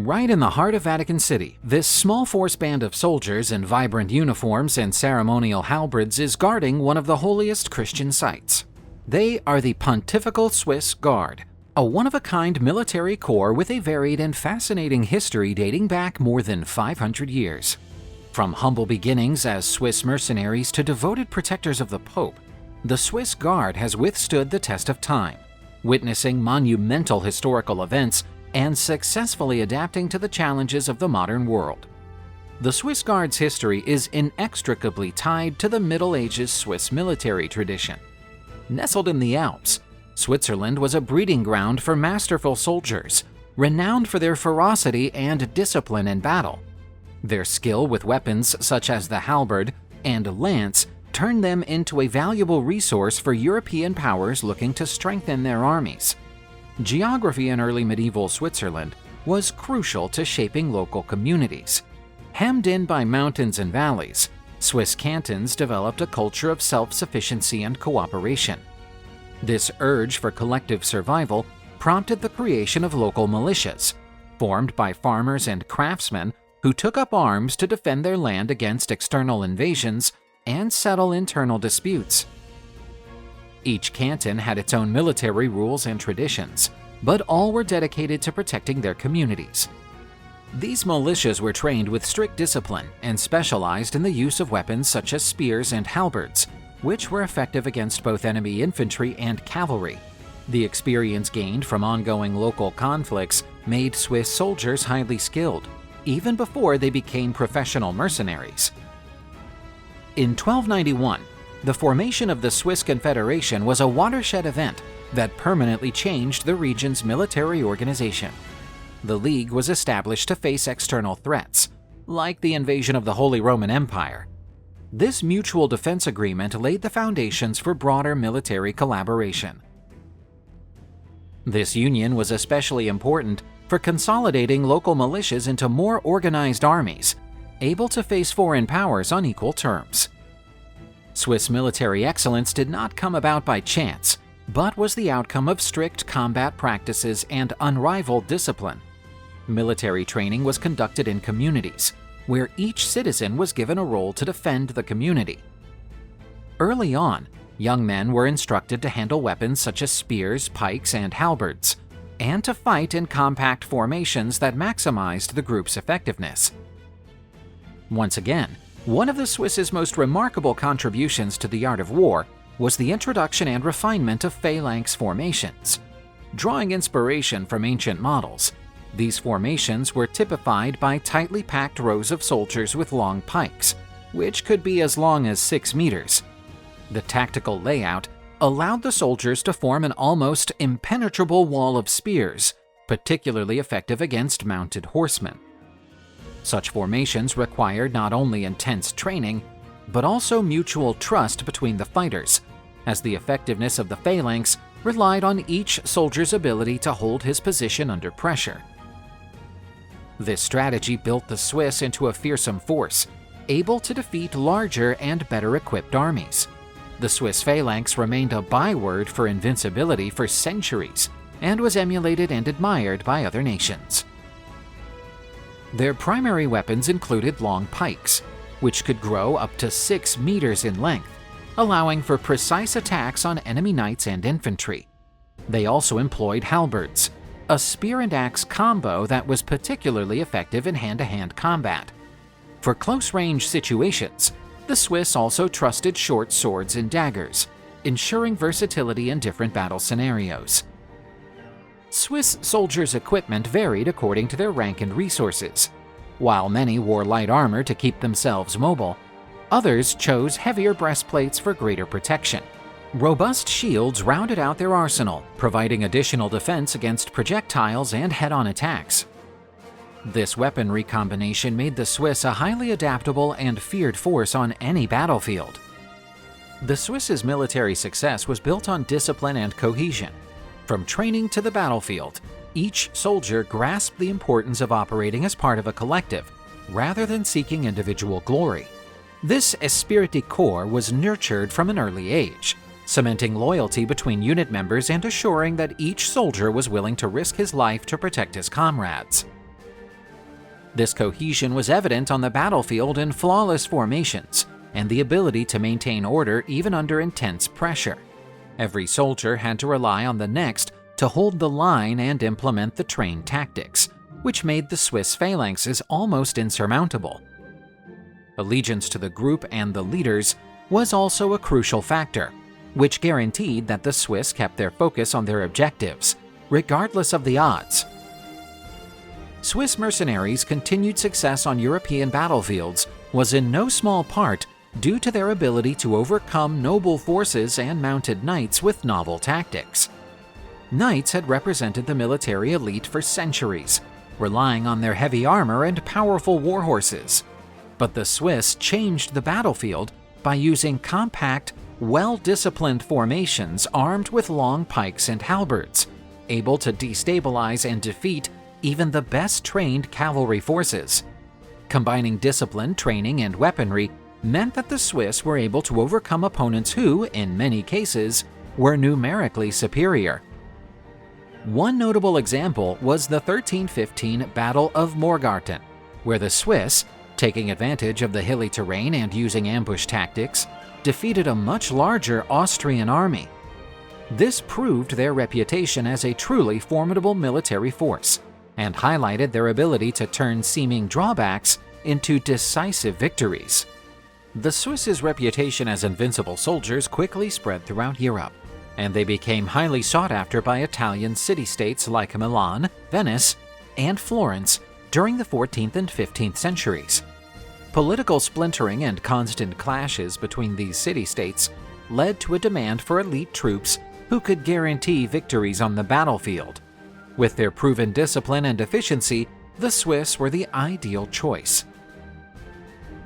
Right in the heart of Vatican City, this small force band of soldiers in vibrant uniforms and ceremonial halberds is guarding one of the holiest Christian sites. They are the Pontifical Swiss Guard, a one-of-a-kind military corps with a varied and fascinating history dating back more than 500 years. From humble beginnings as Swiss mercenaries to devoted protectors of the Pope, the Swiss Guard has withstood the test of time, witnessing monumental historical events and successfully adapting to the challenges of the modern world. The Swiss Guard's history is inextricably tied to the Middle Ages Swiss military tradition. Nestled in the Alps, Switzerland was a breeding ground for masterful soldiers, renowned for their ferocity and discipline in battle. Their skill with weapons such as the halberd and lance turned them into a valuable resource for European powers looking to strengthen their armies. Geography in early medieval Switzerland was crucial to shaping local communities. Hemmed in by mountains and valleys, Swiss cantons developed a culture of self-sufficiency and cooperation. This urge for collective survival prompted the creation of local militias, formed by farmers and craftsmen who took up arms to defend their land against external invasions and settle internal disputes. Each canton had its own military rules and traditions, but all were dedicated to protecting their communities. These militias were trained with strict discipline and specialized in the use of weapons such as spears and halberds, which were effective against both enemy infantry and cavalry. The experience gained from ongoing local conflicts made Swiss soldiers highly skilled, even before they became professional mercenaries. In 1291, the formation of the Swiss Confederation was a watershed event that permanently changed the region's military organization. The League was established to face external threats, like the invasion of the Holy Roman Empire. This mutual defense agreement laid the foundations for broader military collaboration. This union was especially important for consolidating local militias into more organized armies, able to face foreign powers on equal terms. Swiss military excellence did not come about by chance, but was the outcome of strict combat practices and unrivaled discipline. Military training was conducted in communities, where each citizen was given a role to defend the community. Early on, young men were instructed to handle weapons such as spears, pikes, and halberds, and to fight in compact formations that maximized the group's effectiveness. Once again, one of the Swiss's most remarkable contributions to the art of war was the introduction and refinement of phalanx formations. Drawing inspiration from ancient models, these formations were typified by tightly packed rows of soldiers with long pikes, which could be as long as 6 meters. The tactical layout allowed the soldiers to form an almost impenetrable wall of spears, particularly effective against mounted horsemen. Such formations required not only intense training, but also mutual trust between the fighters, as the effectiveness of the phalanx relied on each soldier's ability to hold his position under pressure. This strategy built the Swiss into a fearsome force, able to defeat larger and better equipped armies. The Swiss phalanx remained a byword for invincibility for centuries and was emulated and admired by other nations. Their primary weapons included long pikes, which could grow up to 6 meters in length, allowing for precise attacks on enemy knights and infantry. They also employed halberds, a spear and axe combo that was particularly effective in hand-to-hand combat. For close-range situations, the Swiss also trusted short swords and daggers, ensuring versatility in different battle scenarios. Swiss soldiers' equipment varied according to their rank and resources. While many wore light armor to keep themselves mobile, others chose heavier breastplates for greater protection. Robust shields rounded out their arsenal, providing additional defense against projectiles and head-on attacks. This weaponry combination made the Swiss a highly adaptable and feared force on any battlefield. The Swiss's military success was built on discipline and cohesion. From training to the battlefield, each soldier grasped the importance of operating as part of a collective, rather than seeking individual glory. This esprit de corps was nurtured from an early age, cementing loyalty between unit members and assuring that each soldier was willing to risk his life to protect his comrades. This cohesion was evident on the battlefield in flawless formations and the ability to maintain order even under intense pressure. Every soldier had to rely on the next to hold the line and implement the trained tactics, which made the Swiss phalanxes almost insurmountable. Allegiance to the group and the leaders was also a crucial factor, which guaranteed that the Swiss kept their focus on their objectives, regardless of the odds. Swiss mercenaries' continued success on European battlefields was in no small part due to their ability to overcome noble forces and mounted knights with novel tactics. Knights had represented the military elite for centuries, relying on their heavy armor and powerful war horses. But the Swiss changed the battlefield by using compact, well-disciplined formations armed with long pikes and halberds, able to destabilize and defeat even the best-trained cavalry forces. Combining discipline, training, and weaponry meant that the Swiss were able to overcome opponents who, in many cases, were numerically superior. One notable example was the 1315 Battle of Morgarten, where the Swiss, taking advantage of the hilly terrain and using ambush tactics, defeated a much larger Austrian army. This proved their reputation as a truly formidable military force and highlighted their ability to turn seeming drawbacks into decisive victories. The Swiss' reputation as invincible soldiers quickly spread throughout Europe, and they became highly sought after by Italian city-states like Milan, Venice, and Florence during the 14th and 15th centuries. Political splintering and constant clashes between these city-states led to a demand for elite troops who could guarantee victories on the battlefield. With their proven discipline and efficiency, the Swiss were the ideal choice.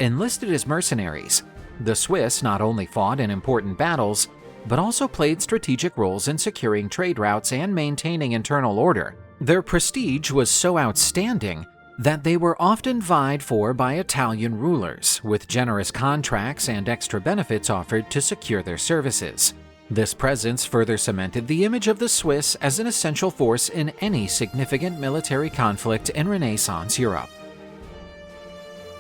Enlisted as mercenaries, the Swiss not only fought in important battles, but also played strategic roles in securing trade routes and maintaining internal order. Their prestige was so outstanding that they were often vied for by Italian rulers, with generous contracts and extra benefits offered to secure their services. This presence further cemented the image of the Swiss as an essential force in any significant military conflict in Renaissance Europe.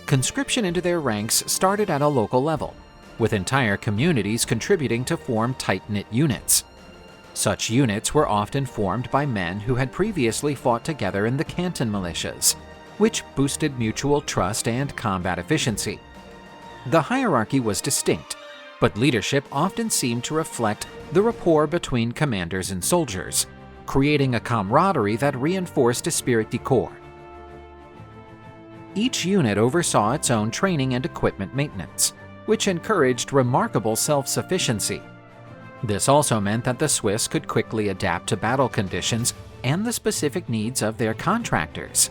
Conscription into their ranks started at a local level, with entire communities contributing to form tight-knit units. Such units were often formed by men who had previously fought together in the canton militias, which boosted mutual trust and combat efficiency. The hierarchy was distinct, but leadership often seemed to reflect the rapport between commanders and soldiers, creating a camaraderie that reinforced esprit de corps. Each unit oversaw its own training and equipment maintenance, which encouraged remarkable self-sufficiency. This also meant that the Swiss could quickly adapt to battle conditions and the specific needs of their contractors.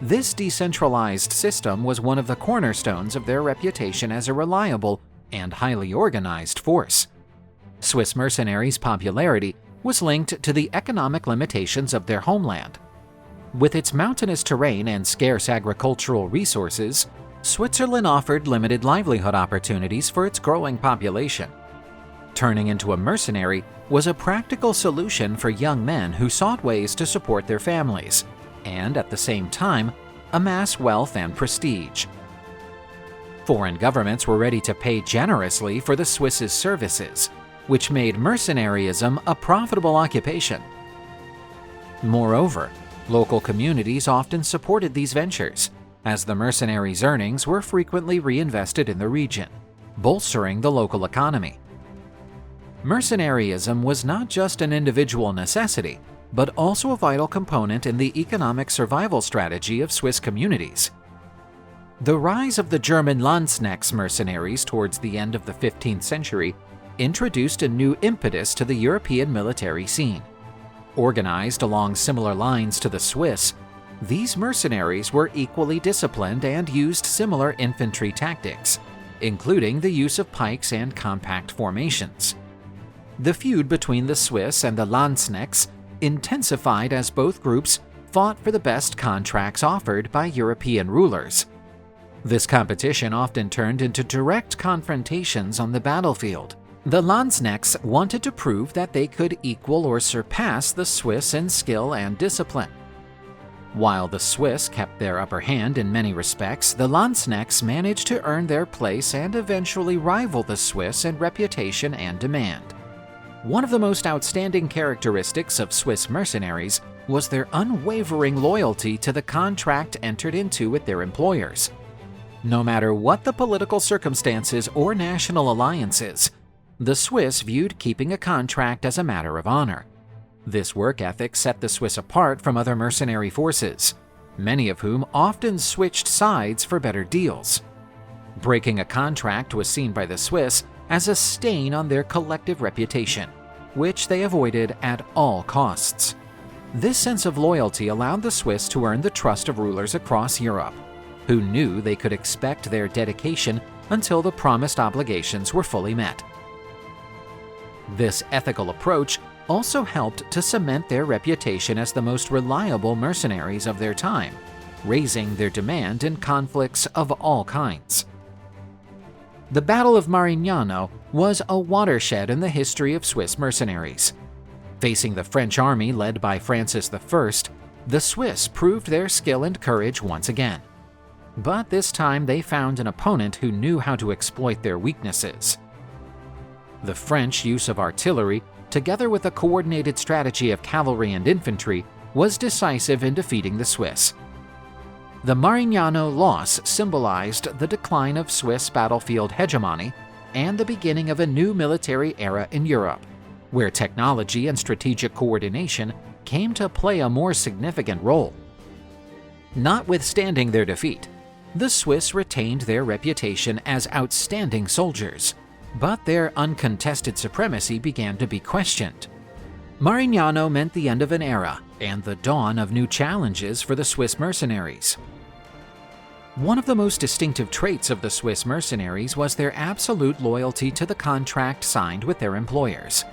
This decentralized system was one of the cornerstones of their reputation as a reliable and highly organized force. Swiss mercenaries' popularity was linked to the economic limitations of their homeland. With its mountainous terrain and scarce agricultural resources, Switzerland offered limited livelihood opportunities for its growing population. Turning into a mercenary was a practical solution for young men who sought ways to support their families and, at the same time, amass wealth and prestige. Foreign governments were ready to pay generously for the Swiss's services, which made mercenaryism a profitable occupation. Moreover, local communities often supported these ventures, as the mercenaries' earnings were frequently reinvested in the region, bolstering the local economy. Mercenaryism was not just an individual necessity, but also a vital component in the economic survival strategy of Swiss communities. The rise of the German Landsknechts mercenaries towards the end of the 15th century introduced a new impetus to the European military scene. Organized along similar lines to the Swiss, these mercenaries were equally disciplined and used similar infantry tactics, including the use of pikes and compact formations. The feud between the Swiss and the Landsknechts intensified as both groups fought for the best contracts offered by European rulers. This competition often turned into direct confrontations on the battlefield. The Landsknechts wanted to prove that they could equal or surpass the Swiss in skill and discipline. While the Swiss kept their upper hand in many respects, the Landsknechts managed to earn their place and eventually rival the Swiss in reputation and demand. One of the most outstanding characteristics of Swiss mercenaries was their unwavering loyalty to the contract entered into with their employers. No matter what the political circumstances or national alliances, the Swiss viewed keeping a contract as a matter of honor. This work ethic set the Swiss apart from other mercenary forces, many of whom often switched sides for better deals. Breaking a contract was seen by the Swiss as a stain on their collective reputation, which they avoided at all costs. This sense of loyalty allowed the Swiss to earn the trust of rulers across Europe, who knew they could expect their dedication until the promised obligations were fully met. This ethical approach also helped to cement their reputation as the most reliable mercenaries of their time, raising their demand in conflicts of all kinds. The Battle of Marino was a watershed in the history of Swiss mercenaries. Facing the French army led by Francis I, the Swiss proved their skill and courage once again. But this time they found an opponent who knew how to exploit their weaknesses. The French use of artillery, together with a coordinated strategy of cavalry and infantry, was decisive in defeating the Swiss. The Marino loss symbolized the decline of Swiss battlefield hegemony and the beginning of a new military era in Europe, where technology and strategic coordination came to play a more significant role. Notwithstanding their defeat, the Swiss retained their reputation as outstanding soldiers, but their uncontested supremacy began to be questioned. Marino meant the end of an era and the dawn of new challenges for the Swiss mercenaries. One of the most distinctive traits of the Swiss mercenaries was their absolute loyalty to the contract signed with their employers.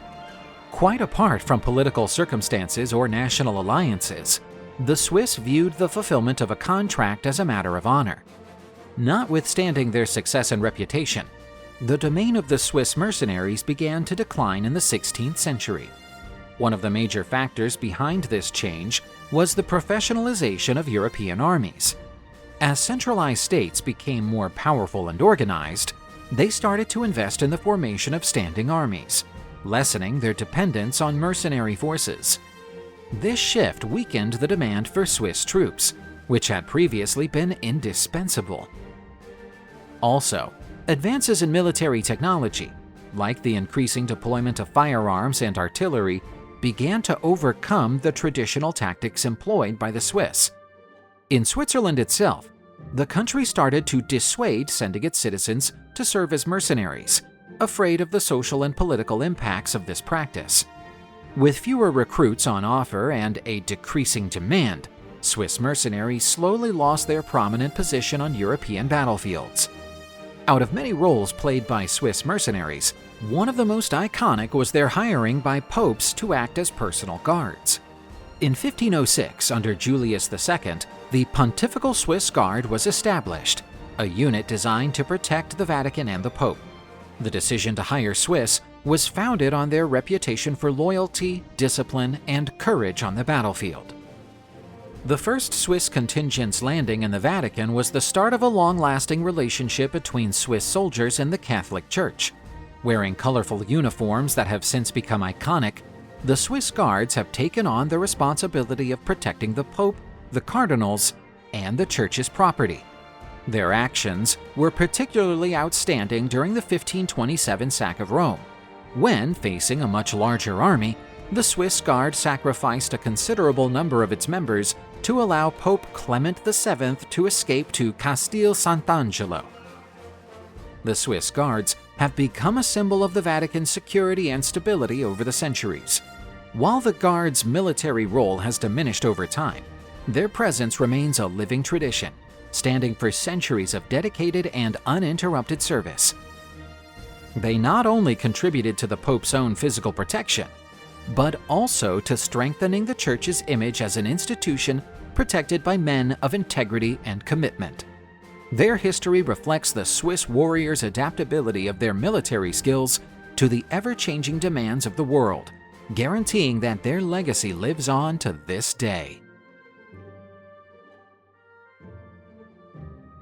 Quite apart from political circumstances or national alliances, the Swiss viewed the fulfillment of a contract as a matter of honor. Notwithstanding their success and reputation, the domain of the Swiss mercenaries began to decline in the 16th century. One of the major factors behind this change was the professionalization of European armies. As centralized states became more powerful and organized, they started to invest in the formation of standing armies, lessening their dependence on mercenary forces. This shift weakened the demand for Swiss troops, which had previously been indispensable. Also, advances in military technology, like the increasing deployment of firearms and artillery, began to overcome the traditional tactics employed by the Swiss. In Switzerland itself, the country started to dissuade sending its citizens to serve as mercenaries, afraid of the social and political impacts of this practice. With fewer recruits on offer and a decreasing demand, Swiss mercenaries slowly lost their prominent position on European battlefields. Out of many roles played by Swiss mercenaries, one of the most iconic was their hiring by popes to act as personal guards. In 1506, under Julius II, the Pontifical Swiss Guard was established, a unit designed to protect the Vatican and the Pope. The decision to hire Swiss was founded on their reputation for loyalty, discipline, and courage on the battlefield. The first Swiss contingent's landing in the Vatican was the start of a long-lasting relationship between Swiss soldiers and the Catholic Church. Wearing colorful uniforms that have since become iconic, the Swiss Guards have taken on the responsibility of protecting the Pope, the cardinals, and the Church's property. Their actions were particularly outstanding during the 1527 sack of Rome, when, facing a much larger army, the Swiss Guard sacrificed a considerable number of its members to allow Pope Clement VII to escape to Castel Sant'Angelo. The Swiss Guards have become a symbol of the Vatican's security and stability over the centuries. While the Guards' military role has diminished over time, their presence remains a living tradition, standing for centuries of dedicated and uninterrupted service. They not only contributed to the Pope's own physical protection, but also to strengthening the Church's image as an institution protected by men of integrity and commitment. Their history reflects the Swiss warriors' adaptability of their military skills to the ever-changing demands of the world, guaranteeing that their legacy lives on to this day.